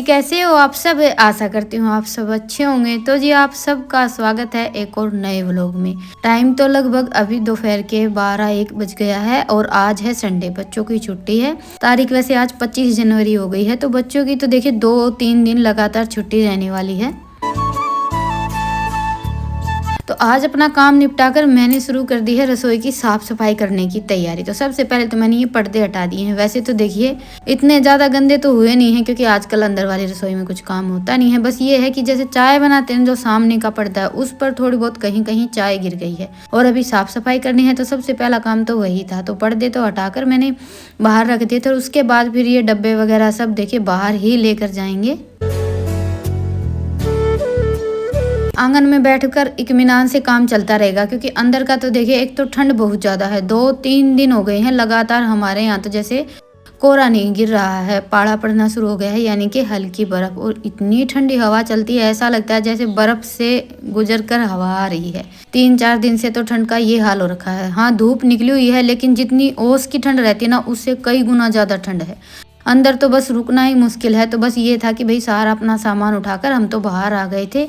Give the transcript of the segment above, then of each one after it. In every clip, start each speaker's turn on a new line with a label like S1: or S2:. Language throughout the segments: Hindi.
S1: कैसे हो आप सब? आशा करती हूँ आप सब अच्छे होंगे। तो जी आप सबका स्वागत है एक और नए व्लॉग में। टाइम तो लगभग अभी दोपहर के 12-1 बज गया है और आज है संडे, बच्चों की छुट्टी है। तारीख वैसे आज 25 जनवरी हो गई है, तो बच्चों की तो देखिए 2-3 दिन लगातार छुट्टी रहने वाली है। तो आज अपना काम निपटाकर मैंने शुरू कर दी है रसोई की साफ सफाई करने की तैयारी। तो सबसे पहले तो मैंने ये पर्दे हटा दिए हैं। वैसे तो देखिए इतने ज़्यादा गंदे तो हुए नहीं हैं, क्योंकि आजकल अंदर वाली रसोई में कुछ काम होता नहीं है। बस ये है कि जैसे चाय बनाते हैं, जो सामने का पर्दा है उस पर थोड़ी बहुत कहीं कहीं चाय गिर गई है और अभी साफ सफाई करनी है। तो सबसे पहला काम तो वही था। तो पर्दे तो हटाकर मैंने बाहर रख दिए थे और उसके बाद फिर ये डब्बे वगैरह सब देखिए बाहर ही लेकर जाएंगे। आंगन में बैठकर इत्मीनान से काम चलता रहेगा, क्योंकि अंदर का तो देखिए एक तो ठंड बहुत ज़्यादा है। 2-3 दिन हो गए हैं लगातार हमारे यहाँ तो जैसे कोहरा नहीं गिर रहा है, पाला पड़ना शुरू हो गया है, यानी कि हल्की बर्फ। और इतनी ठंडी हवा चलती है, ऐसा लगता है जैसे बर्फ से गुजर कर हवा आ रही है। 3-4 दिन से तो ठंड का ये हाल हो रखा है। हाँ, धूप निकली हुई है, लेकिन जितनी ओस की ठंड रहती है ना, उससे कई गुना ज़्यादा ठंड है। अंदर तो बस रुकना ही मुश्किल है। तो बस ये था कि भाई सारा अपना सामान उठाकर हम तो बाहर आ गए थे।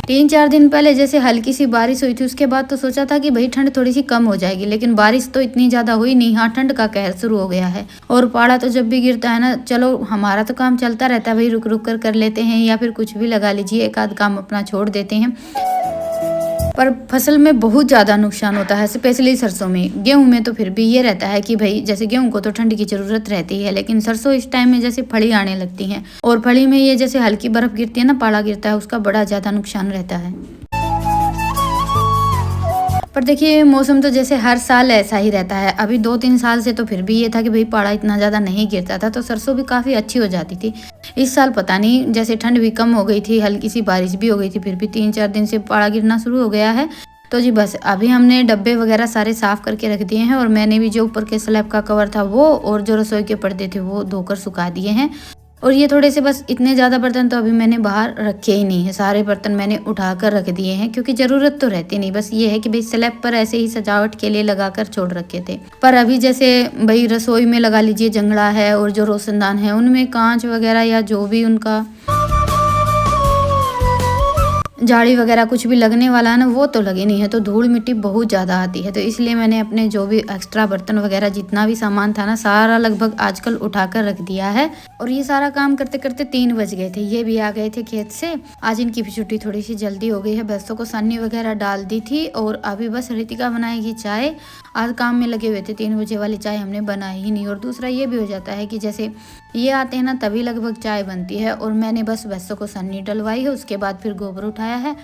S1: 3-4 दिन पहले जैसे हल्की सी बारिश हुई थी, उसके बाद तो सोचा था कि भाई ठंड थोड़ी सी कम हो जाएगी, लेकिन बारिश तो इतनी ज़्यादा हुई नहीं। हाँ, ठंड का कहर शुरू हो गया है। और पाला तो जब भी गिरता है ना, चलो हमारा तो काम चलता रहता है, भाई रुक रुक कर लेते हैं, या फिर कुछ भी लगा लीजिए, एक आध काम अपना छोड़ देते हैं। पर फसल में बहुत ज़्यादा नुकसान होता है, स्पेशली सरसों में। गेहूं में तो फिर भी ये रहता है कि भाई जैसे गेहूं को तो ठंड की ज़रूरत रहती है, लेकिन सरसों इस टाइम में जैसे फली आने लगती हैं और फली में ये जैसे हल्की बर्फ़ गिरती है ना, पाला गिरता है, उसका बड़ा ज़्यादा नुकसान रहता है। पर देखिए मौसम तो जैसे हर साल ऐसा ही रहता है। अभी 2-3 साल से तो फिर भी ये था कि भाई पाला इतना ज़्यादा नहीं गिरता था, तो सरसों भी काफ़ी अच्छी हो जाती थी। इस साल पता नहीं, जैसे ठंड भी कम हो गई थी, हल्की सी बारिश भी हो गई थी, फिर भी 3-4 दिन से पाला गिरना शुरू हो गया है। तो जी बस अभी हमने डब्बे वगैरह सारे साफ़ करके रख दिए हैं, और मैंने भी जो ऊपर के स्लैब का कवर था वो और जो रसोई के पर्दे थे वो धोकर सुखा दिए हैं। और ये थोड़े से बस इतने ज़्यादा बर्तन तो अभी मैंने बाहर रखे ही नहीं है, सारे बर्तन मैंने उठा कर रख दिए हैं, क्योंकि ज़रूरत तो रहती नहीं। बस ये है कि भाई स्लैब पर ऐसे ही सजावट के लिए लगा कर छोड़ रखे थे। पर अभी जैसे भाई रसोई में लगा लीजिए जंगला है और जो रोशनदान है उनमें कांच वगैरह या जो भी उनका जाली वगैरह कुछ भी लगने वाला है ना, वो तो लगे नहीं है। तो धूल मिट्टी बहुत ज़्यादा आती है, तो इसलिए मैंने अपने जो भी एक्स्ट्रा बर्तन वगैरह जितना भी सामान था ना, सारा लगभग आजकल उठाकर रख दिया है। और ये सारा काम करते करते 3 बज गए थे। ये भी आ गए थे खेत से। आज इनकी भी छुट्टी थोड़ी सी जल्दी हो गई है। भैंसों को सानी वगैरह डाल दी थी और अभी बस रितिका बनाएगी चाय। आज काम में लगे हुए थे, 3 बजे वाली चाय हमने बनाई ही नहीं। और दूसरा ये भी हो जाता है कि जैसे ये आते हैं ना, तभी लगभग चाय बनती है, और मैंने बस भैंसों को सन्नी डलवाई है, उसके बाद फिर गोबर उठाया है।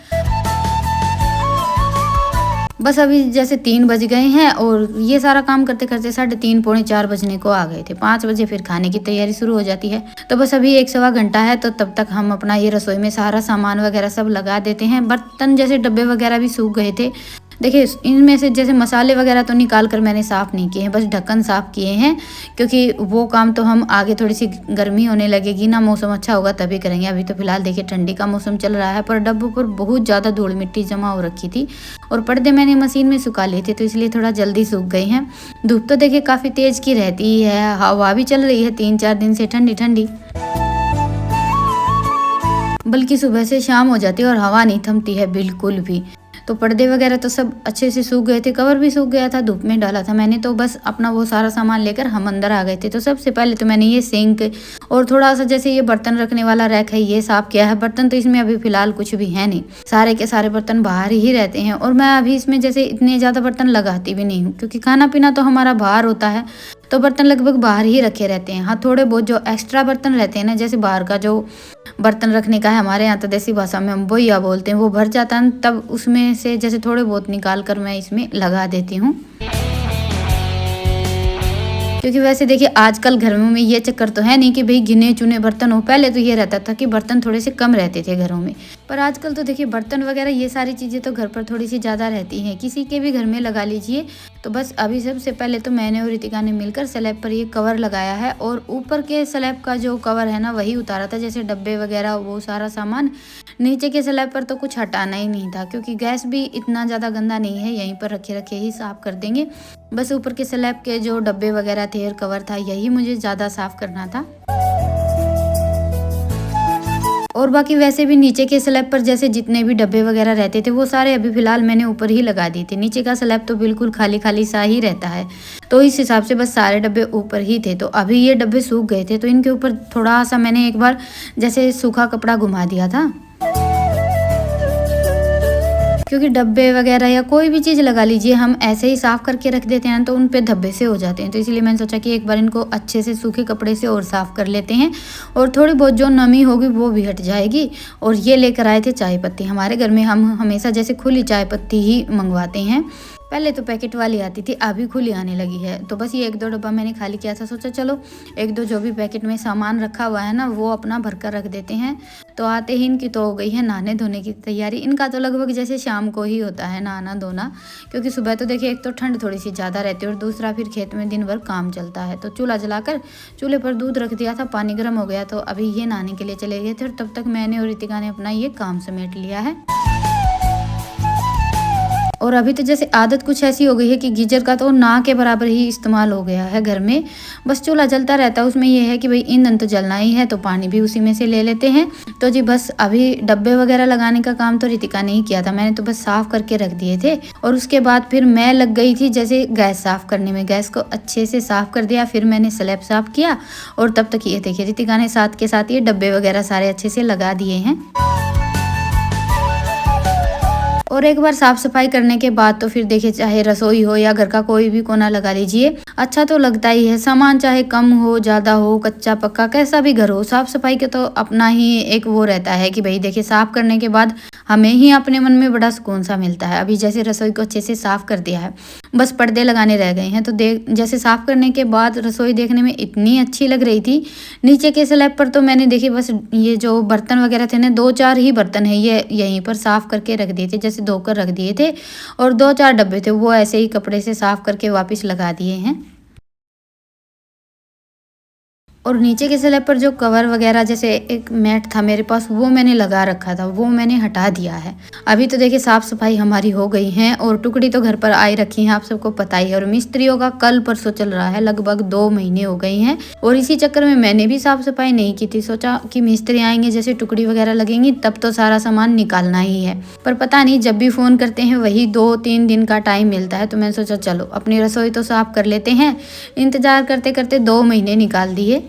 S1: बस अभी जैसे 3 बज गए हैं और ये सारा काम करते करते 3:30 पौने 4 बजने को आ गए थे। 5 बजे फिर खाने की तैयारी शुरू हो जाती है। तो बस अभी 1-1.25 घंटा है, तो तब तक हम अपना ये रसोई में सारा सामान वगैरह सब लगा देते हैं। बर्तन जैसे डब्बे वगैरह भी सूख गए थे। देखिए इनमें से जैसे मसाले वगैरह तो निकाल कर मैंने साफ़ नहीं किए हैं, बस ढक्कन साफ़ किए हैं, क्योंकि वो काम तो हम आगे थोड़ी सी गर्मी होने लगेगी ना, मौसम अच्छा होगा तभी करेंगे। अभी तो फिलहाल देखिए ठंडी का मौसम चल रहा है, पर डब्बों पर बहुत ज़्यादा धूल मिट्टी जमा हो रखी थी। और पर्दे मैंने मशीन में सुखा लिए थे, तो इसलिए थोड़ा जल्दी सूख गए हैं। धूप तो देखिए काफ़ी तेज़ की रहती है, हवा भी चल रही है 3-4 दिन से ठंडी ठंडी, बल्कि सुबह से शाम हो जाती है और हवा नहीं थमती है बिल्कुल भी। तो पर्दे वगैरह तो सब अच्छे से सूख गए थे, कवर भी सूख गया था, धूप में डाला था मैंने। तो बस अपना वो सारा सामान लेकर हम अंदर आ गए थे। तो सबसे पहले तो मैंने ये सिंक और थोड़ा सा जैसे ये बर्तन रखने वाला रैक है, ये साफ़ किया है। बर्तन तो इसमें अभी फ़िलहाल कुछ भी है नहीं, सारे के सारे बर्तन बाहर ही रहते हैं। और मैं अभी इसमें जैसे इतने ज़्यादा बर्तन लगाती भी नहीं हूँ, क्योंकि खाना पीना तो हमारा बाहर होता है, तो बर्तन लगभग बाहर ही रखे रहते हैं। हाँ, थोड़े बहुत जो एक्स्ट्रा बर्तन रहते हैं ना, जैसे बाहर का जो बर्तन रखने का है, हमारे यहाँ तो देसी भाषा में हम बोइया बोलते हैं, वो भर जाता है, तब उसमें से जैसे थोड़े बहुत निकाल कर मैं इसमें लगा देती हूँ। क्योंकि वैसे देखिए आजकल घरों में ये चक्कर तो है नहीं कि भाई गिने चुने बर्तन हो। पहले तो ये रहता था कि बर्तन थोड़े से कम रहते थे घरों में, पर आजकल तो देखिए बर्तन वगैरह ये सारी चीज़ें तो घर पर थोड़ी सी ज़्यादा रहती हैं, किसी के भी घर में लगा लीजिए। तो बस अभी सबसे पहले तो मैंने और रितिका ने मिलकर स्लैब पर ये कवर लगाया है, और ऊपर के स्लैब का जो कवर है ना, वही उतारा था, जैसे डब्बे वगैरह वो सारा सामान नीचे के स्लैब पर तो कुछ हटाना ही नहीं था, क्योंकि गैस भी इतना ज़्यादा गंदा नहीं है, यहीं पर रखे रखे ही साफ़ कर देंगे। बस ऊपर के स्लैब के जो डब्बे वगैरह थे और कवर था, यही मुझे ज़्यादा साफ़ करना था। और बाकी वैसे भी नीचे के स्लैब पर जैसे जितने भी डब्बे वगैरह रहते थे वो सारे अभी फ़िलहाल मैंने ऊपर ही लगा दिए थे। नीचे का स्लैब तो बिल्कुल खाली खाली सा ही रहता है, तो इस हिसाब से बस सारे डब्बे ऊपर ही थे। तो अभी ये डब्बे सूख गए थे, तो इनके ऊपर थोड़ा सा मैंने एक बार जैसे सूखा कपड़ा घुमा दिया था, क्योंकि डब्बे वगैरह या कोई भी चीज़ लगा लीजिए, हम ऐसे ही साफ़ करके रख देते हैं तो उन पे धब्बे से हो जाते हैं। तो इसलिए मैंने सोचा कि एक बार इनको अच्छे से सूखे कपड़े से और साफ़ कर लेते हैं, और थोड़ी बहुत जो नमी होगी वो भी हट जाएगी। और ये लेकर आए थे चाय पत्ती। हमारे घर में हम हमेशा जैसे खुली चाय पत्ती ही मंगवाते हैं। पहले तो पैकेट वाली आती थी, अभी खुली आने लगी है। तो बस ये 1-2 डब्बा मैंने खाली किया था, सोचा चलो 1-2 जो भी पैकेट में सामान रखा हुआ है ना, वो अपना भर कर रख देते हैं। तो आते ही इनकी तो हो गई है नहाने धोने की तैयारी। इनका तो लगभग जैसे शाम को ही होता है नहाना धोना, क्योंकि सुबह तो देखिए एक तो ठंड थोड़ी सी ज़्यादा रहती है, और दूसरा फिर खेत में दिन भर काम चलता है। तो चूल्हा जलाकर चूल्हे पर दूध रख दिया था, पानी गर्म हो गया, तो अभी ये नहाने के लिए चले गए थे। और तब तक मैंने और रितिका ने अपना ये काम समेट लिया है। और अभी तो जैसे आदत कुछ ऐसी हो गई है कि गीजर का तो ना के बराबर ही इस्तेमाल हो गया है घर में। बस चूल्हा जलता रहता है, उसमें ये है कि भाई ईंधन तो जलना ही है, तो पानी भी उसी में से ले लेते हैं। तो जी बस अभी डब्बे वगैरह लगाने का काम तो रितिका ने ही किया था, मैंने तो बस साफ़ करके रख दिए थे। और उसके बाद फिर मैं लग गई थी जैसे गैस साफ़ करने में। गैस को अच्छे से साफ़ कर दिया, फिर मैंने स्लैब साफ़ किया, और तब तक ये देखिए रितिका ने साथ के साथ ये डब्बे वगैरह सारे अच्छे से लगा दिए हैं। और एक बार साफ सफाई करने के बाद तो फिर देखिए चाहे रसोई हो या घर का कोई भी कोना लगा लीजिए, अच्छा तो लगता ही है। सामान चाहे कम हो ज़्यादा हो, कच्चा पक्का कैसा भी घर हो, साफ सफाई के तो अपना ही एक वो रहता है कि भाई देखिए साफ करने के बाद हमें ही अपने मन में बड़ा सुकून सा मिलता है। अभी जैसे रसोई को अच्छे से साफ कर दिया है, बस पर्दे लगाने रह गए हैं। तो जैसे साफ करने के बाद रसोई देखने में इतनी अच्छी लग रही थी। नीचे के स्लैब पर तो मैंने देखिए बस ये जो बर्तन वगैरह थे ना, 2-4 ही बर्तन है ये यहीं पर साफ करके रख दिए थे, जैसे धोकर रख दिए थे। और 2-4 डब्बे थे वो ऐसे ही कपड़े से साफ करके वापस लगा दिए हैं। और नीचे के स्लैब पर जो कवर वगैरह जैसे एक मैट था मेरे पास, वो मैंने लगा रखा था, वो मैंने हटा दिया है। अभी तो देखिए साफ सफाई हमारी हो गई है, और टुकड़ी तो घर पर आई रखी है, आप सबको पता ही है। और मिस्त्रियों का कल परसों चल रहा है, लगभग 2 महीने हो गए हैं। और इसी चक्कर में मैंने भी साफ सफाई नहीं की थी। सोचा कि मिस्त्री आएंगे, जैसे टुकड़ी वगैरह लगेंगी, तब तो सारा सामान निकालना ही है। पर पता नहीं जब भी फ़ोन करते हैं वही 2-3 दिन का टाइम मिलता है। तो मैंने सोचा चलो अपनी रसोई तो साफ कर लेते हैं। इंतज़ार करते करते 2 महीने निकाल दिए।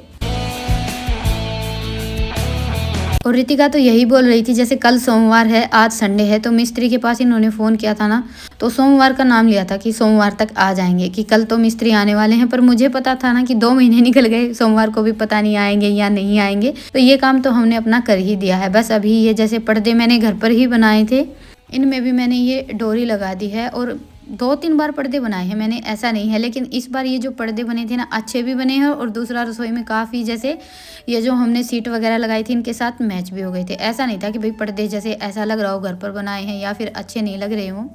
S1: और रितिका तो यही बोल रही थी, जैसे कल सोमवार है, आज संडे है, तो मिस्त्री के पास इन्होंने फ़ोन किया था ना, तो सोमवार का नाम लिया था कि सोमवार तक आ जाएंगे, कि कल तो मिस्त्री आने वाले हैं। पर मुझे पता था ना कि 2 महीने निकल गए, सोमवार को भी पता नहीं आएंगे या नहीं आएंगे। तो ये काम तो हमने अपना कर ही दिया है। बस अभी ये जैसे पर्दे मैंने घर पर ही बनाए थे, इनमें भी मैंने ये डोरी लगा दी है। और 2-3 बार पर्दे बनाए हैं मैंने, ऐसा नहीं है। लेकिन इस बार ये जो पर्दे बने थे ना, अच्छे भी बने हैं, और दूसरा रसोई में काफ़ी जैसे ये जो हमने सीट वगैरह लगाई थी इनके साथ मैच भी हो गए थे। ऐसा नहीं था कि भाई पर्दे जैसे ऐसा लग रहा हो घर पर बनाए हैं या फिर अच्छे नहीं लग रहे हों।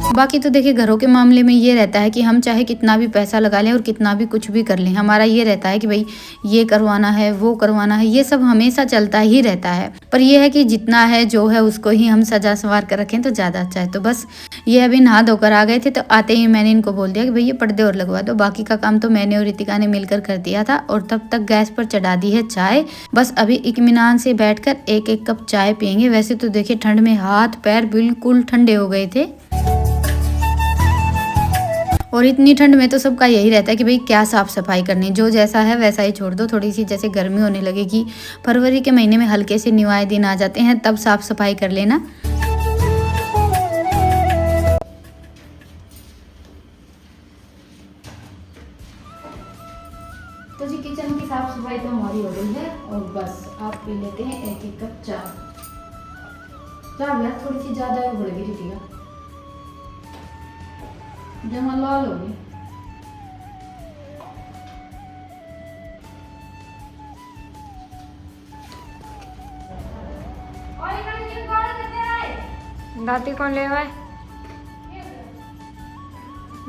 S1: बाकी तो देखिए घरों के मामले में ये रहता है कि हम चाहे कितना भी पैसा लगा लें और कितना भी कुछ भी कर लें, हमारा ये रहता है कि भाई ये करवाना है, वो करवाना है, ये सब हमेशा चलता ही रहता है। पर ये है कि जितना है जो है उसको ही हम सजा संवार कर रखें तो ज़्यादा अच्छा है। तो बस ये अभी नहा धोकर आ गए थे, तो आते ही मैंने इनको बोल दिया कि भाई ये पर्दे और लगवा दो। बाकी का काम तो मैंने और रितिका ने मिलकर कर दिया था। और तब तक गैस पर चढ़ा दी है चाय। बस अभी इत्मीनान से बैठकर एक एक कप चाय पियेंगे। वैसे तो देखिए ठंड में हाथ पैर बिल्कुल ठंडे हो गए थे, और इतनी ठंड में तो सबका यही रहता है कि भाई क्या साफ़ सफाई करनी, जो जैसा है वैसा ही छोड़ दो। थोड़ी सी जैसे गर्मी होने लगेगी, फरवरी के महीने में हल्के से निवाए दिन आ जाते हैं, तब साफ़ सफाई कर लेना। तो जी किचन की साफ़ सफाई तो हमारी हो गई है, और बस आप पी लेते हैं एक एक कप चाय। चाय थोड़ी सी ज़्यादा बढ़ गई थी ना, जमा लाल होगी। दाती कौन ले आए?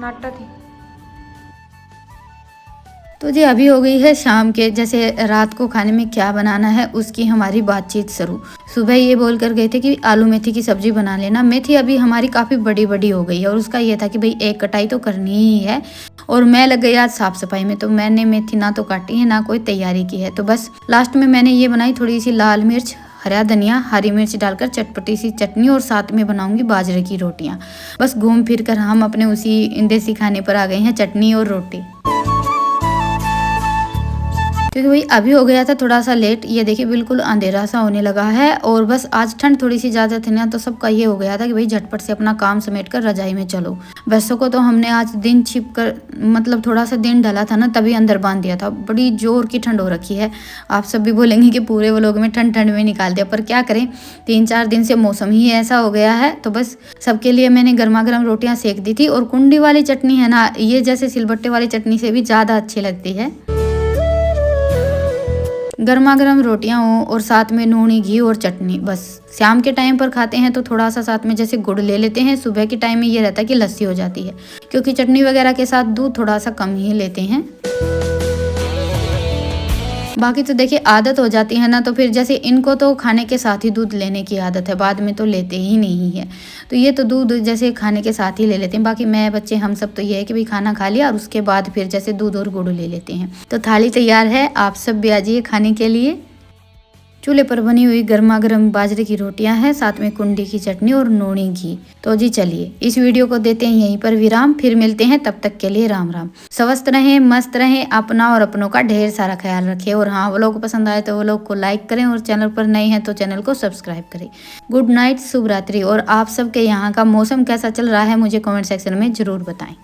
S1: नाटा थी। तो जी अभी हो गई है शाम के, जैसे रात को खाने में क्या बनाना है उसकी हमारी बातचीत शुरू। सुबह ये बोल कर गए थे कि आलू मेथी की सब्जी बना लेना। मेथी अभी हमारी काफ़ी बड़ी बड़ी हो गई है और उसका ये था कि भाई एक कटाई तो करनी ही है, और मैं लग गई आज साफ सफाई में, तो मैंने मेथी ना तो काटी है ना कोई तैयारी की है। तो बस लास्ट में मैंने ये बनाई थोड़ी सी लाल मिर्च, हरा धनिया, हरी मिर्च डालकर चटपटी सी चटनी, और साथ में बनाऊंगी बाजरे की रोटियां। बस घूम फिर कर हम अपने उसी देसी खाने पर आ गए हैं, चटनी और रोटी। क्योंकि भाई अभी हो गया था थोड़ा सा लेट, ये देखिए बिल्कुल अंधेरा सा होने लगा है, और बस आज ठंड थोड़ी सी ज़्यादा थी ना, तो सबका ये हो गया था कि भाई झटपट से अपना काम समेट कर रजाई में चलो। वैसे को तो हमने आज दिन छिप कर, मतलब थोड़ा सा दिन ढला था ना तभी अंदर बांध दिया था। बड़ी जोर की ठंड हो रखी है। आप सब भी बोलेंगे कि पूरे वो लोग में ठंड ठंड में निकाल दिया, पर क्या करें, 3-4 दिन से मौसम ही ऐसा हो गया है। तो बस सबके लिए मैंने गर्मा गर्म रोटियाँ सेक दी थी, और कुंडी वाली चटनी है ना, ये जैसे सिलबट्टे वाली चटनी से भी ज़्यादा अच्छी लगती है। गर्मा गर्म रोटियां हो और साथ में नूनी घी और चटनी। बस शाम के टाइम पर खाते हैं तो थोड़ा सा साथ में जैसे गुड़ ले लेते हैं। सुबह के टाइम में ये रहता है कि लस्सी हो जाती है, क्योंकि चटनी वगैरह के साथ दूध थोड़ा सा कम ही लेते हैं। बाकी तो देखिए आदत हो जाती है ना, तो फिर जैसे इनको तो खाने के साथ ही दूध लेने की आदत है, बाद में तो लेते ही नहीं है। तो ये तो दूध जैसे खाने के साथ ही ले लेते हैं। बाकी मैं, बच्चे, हम सब तो ये है कि भाई खाना खा लिया और उसके बाद फिर जैसे दूध और गुड़ ले लेते हैं। तो थाली तैयार है, आप सब भी आ जाइए खाने के लिए। चूल्हे पर बनी हुई गर्मा गर्म बाजरे की रोटियां हैं, साथ में कुंडी की चटनी और नोनी घी। तो जी चलिए इस वीडियो को देते हैं यहीं पर विराम, फिर मिलते हैं, तब तक के लिए राम राम। स्वस्थ रहें, मस्त रहें, अपना और अपनों का ढेर सारा ख्याल रखें। और हाँ, वो लोग को पसंद आए तो वो लोग को लाइक करें, और चैनल पर नए हैं तो चैनल को सब्सक्राइब करें। गुड नाइट, शुभ रात्रि। और आप सबके यहाँ का मौसम कैसा चल रहा है मुझे कमेंट सेक्शन में जरूर बताएं।